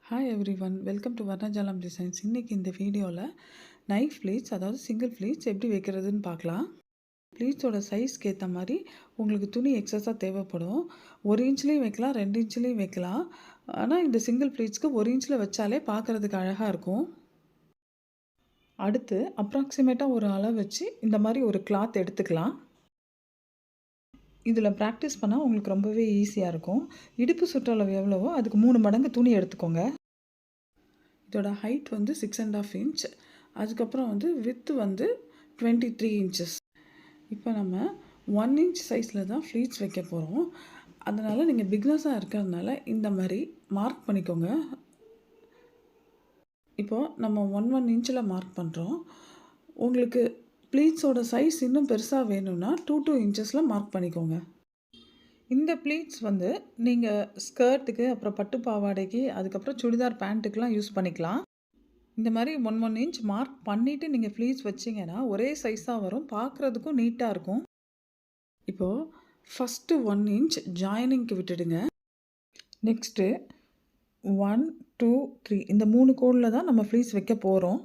Hi everyone, welcome to Varnajalam designs. இன்றைக்கி இந்த வீடியோவில் நைஃப் ப்ளீட்ஸ், அதாவது சிங்கிள் ப்ளீட்ஸ் எப்படி வைக்கிறதுன்னு பார்க்கலாம். ப்ளீட்ஸோட சைஸ்க்கு ஏற்ற மாதிரி உங்களுக்கு துணி எக்ஸஸாக தேவைப்படும். 1 இன்ச்லேயும் வைக்கலாம், 2 இன்ச்லேயும் வைக்கலாம். ஆனால் இந்த சிங்கிள் ப்ளீட்ஸ்க்கு 1 இன்ச்சில் வச்சாலே பார்க்குறதுக்கு அழகாக இருக்கும். அடுத்து அப்ராக்சிமேட்டாக ஒரு அளவு வச்சு இந்த மாதிரி ஒரு கிளாத் எடுத்துக்கலாம். இதில் ப்ராக்டிஸ் பண்ணால் உங்களுக்கு ரொம்பவே ஈஸியாக இருக்கும். இடுப்பு சுற்றளவு எவ்வளவோ அதுக்கு 3 மடங்கு துணி எடுத்துக்கோங்க. இதோட ஹைட் வந்து 6.5 இன்ச், அதுக்கப்புறம் வந்து வித்து வந்து 23 இன்ச்சஸ். இப்போ நம்ம 1 இன்ச் சைஸில் தான் ஃப்ளீட்ஸ் வைக்க போகிறோம். அதனால் நீங்கள் பிக்னஸாக இருக்கிறதுனால இந்த மாதிரி மார்க் பண்ணிக்கோங்க. இப்போது நம்ம 1 இன்ச்சில் மார்க் பண்ணுறோம். உங்களுக்கு ப்ளீட்ஸோட சைஸ் இன்னும் பெருசாக வேணும்னா 2 இன்ச்சஸில் மார்க் பண்ணிக்கோங்க. இந்த ப்ளீட்ஸ் வந்து நீங்கள் ஸ்கர்ட்டுக்கு, அப்புறம் பட்டு பாவாடைக்கு, அதுக்கப்புறம் சுடிதார் பேண்ட்டுக்கெலாம் யூஸ் பண்ணிக்கலாம். இந்த மாதிரி 1 இன்ச் மார்க் பண்ணிவிட்டு நீங்கள் ப்ளீட்ஸ் வச்சிங்கன்னா ஒரே சைஸாக வரும், பார்க்குறதுக்கும் நீட்டாக இருக்கும். இப்போது ஃபஸ்ட்டு 1 இன்ச் ஜாயினிங்க்கு விட்டுடுங்க. நெக்ஸ்ட்டு 1, 2, 3 இந்த 3 கோடில் தான் நம்ம ப்ளீட்ஸ் வைக்க போகிறோம்.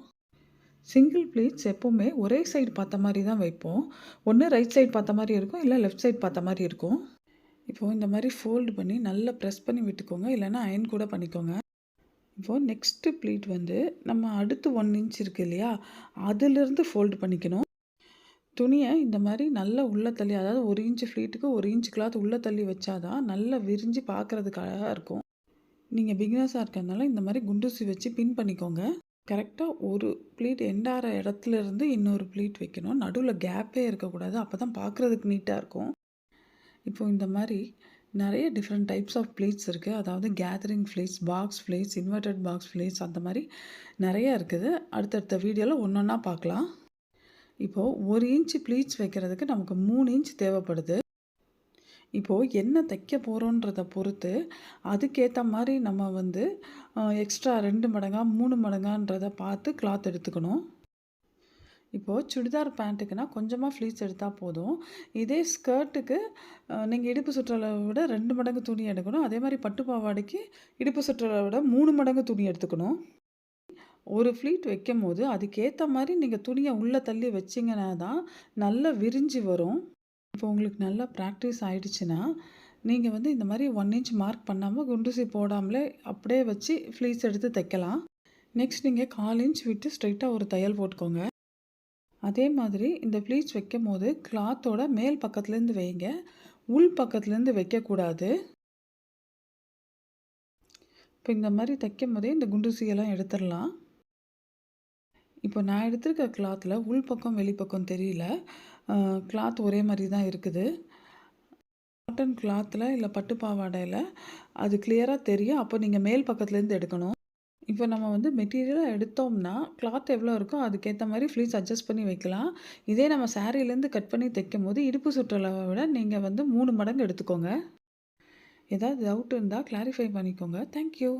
சிங்கிள் ப்ளீட்ஸ் எப்போவுமே ஒரே சைடு பார்த்த மாதிரி தான் வைப்போம். ஒன்று ரைட் சைடு பார்த்த மாதிரி இருக்கும், இல்லை லெஃப்ட் சைடு பார்த்த மாதிரி இருக்கும். இப்போது இந்த மாதிரி ஃபோல்டு பண்ணி நல்லா ப்ரெஸ் பண்ணி விட்டுக்கோங்க, இல்லைன்னா அயன் கூட பண்ணிக்கோங்க. இப்போது நெக்ஸ்ட்டு ப்ளீட் வந்து நம்ம அடுத்து 1 இன்ச் இருக்குது இல்லையா, அதிலிருந்து ஃபோல்டு பண்ணிக்கணும். துணியை இந்த மாதிரி நல்லா உள்ளே தள்ளி, அதாவது 1 இன்ச் ஃப்ளீட்டுக்கு 1 இன்ச் கிளாத் உள்ளே தள்ளி வச்சாதான் நல்லா விரிஞ்சு பார்க்குறதுக்கு அழகாக இருக்கும். நீங்கள் பிகினர்ஸாக இருக்கிறதுனால இந்த மாதிரி குண்டூசி வச்சு பின் பண்ணிக்கோங்க. கரெக்டாக ஒரு ப்ளீட் எண்டாகிற இடத்துலேருந்து இன்னொரு ப்ளீட் வைக்கணும். நடுவில் கேப்பே இருக்கக்கூடாது, அப்போ தான் பார்க்குறதுக்கு நீட்டாக இருக்கும். இப்போது இந்த மாதிரி நிறைய டிஃப்ரெண்ட் டைப்ஸ் ஆஃப் ப்ளீட்ஸ் இருக்குது. அதாவது gathering pleats, box pleats, inverted box pleats, அந்த மாதிரி நிறையா இருக்குது. அடுத்தடுத்த வீடியோவில் ஒன்றா பார்க்கலாம். இப்போது 1 இன்ச் ப்ளீட்ஸ் வைக்கிறதுக்கு நமக்கு 3 இன்ச் தேவைப்படுது. இப்போது என்ன தைக்க போகிறோன்றதை பொறுத்து அதுக்கேற்ற மாதிரி நம்ம வந்து எக்ஸ்ட்ரா 2 மடங்கா 3 மடங்கான்றதை பார்த்து கிளாத் எடுத்துக்கணும். இப்போது சுடிதார் பேண்ட்டுக்குன்னா கொஞ்சமாக ஃப்ளீட்ஸ் எடுத்தால் போதும். இதே ஸ்கர்ட்டுக்கு நீங்கள் இடுப்பு சுற்றளவை விட 2 மடங்கு துணி எடுக்கணும். அதே மாதிரி பட்டு பாவாடைக்கு இடுப்பு சுற்றளவை விட 3 மடங்கு துணி எடுத்துக்கணும். ஒரு ஃப்ளீட் வைக்கும் போது அதுக்கேற்ற மாதிரி நீங்கள் துணியை உள்ளே தள்ளி வச்சிங்கன்னா தான் நல்லா விரிஞ்சு வரும். இப்போ உங்களுக்கு நல்லா ப்ராக்டிஸ் ஆகிடுச்சுன்னா நீங்கள் வந்து இந்த மாதிரி 1 இன்ச் மார்க் பண்ணாமல் குண்டூசி போடாமலே அப்படியே வச்சு ஃப்ளீட்ஸ் எடுத்து தைக்கலாம். நெக்ஸ்ட் நீங்கள் 1/4 இன்ச் விட்டு ஸ்ட்ரைட்டாக ஒரு தையல் போட்டுக்கோங்க. அதே மாதிரி இந்த ப்ளீட்ஸ் வைக்கும் போது கிளாத்தோட மேல் பக்கத்துலேருந்து வைங்க, உள் பக்கத்துலேருந்து வைக்கக்கூடாது. இப்போ இந்த மாதிரி தைக்கும் போதே இந்த குண்டூசியெல்லாம் எடுத்துடலாம். இப்போ நான் எடுத்திருக்க கிளாத்தில் உள் பக்கம் வெளிப்பக்கம் தெரியல, கிளாத் ஒரே மாதிரி தான் இருக்குது. காட்டன் கிளாத்தில் இல்லை பட்டு பாவாடையில் அது கிளியராக தெரியும். அப்போ நீங்கள் மேல் பக்கத்துலேருந்து எடுக்கணும். இப்போ நம்ம வந்து மெட்டீரியலாக எடுத்தோம்னா கிளாத் எவ்வளோ இருக்கோ அதுக்கேற்ற மாதிரி ஃப்ளீட்ஸ் அட்ஜஸ்ட் பண்ணி வைக்கலாம். இதே நம்ம சாரீலேருந்து கட் பண்ணி தைக்கும் போது இடுப்பு சுற்றளவை விட நீங்கள் வந்து 3 மடங்கு எடுத்துக்கோங்க. ஏதாவது டவுட் இருந்தால் கிளாரிஃபை பண்ணிக்கோங்க. தேங்க்யூ.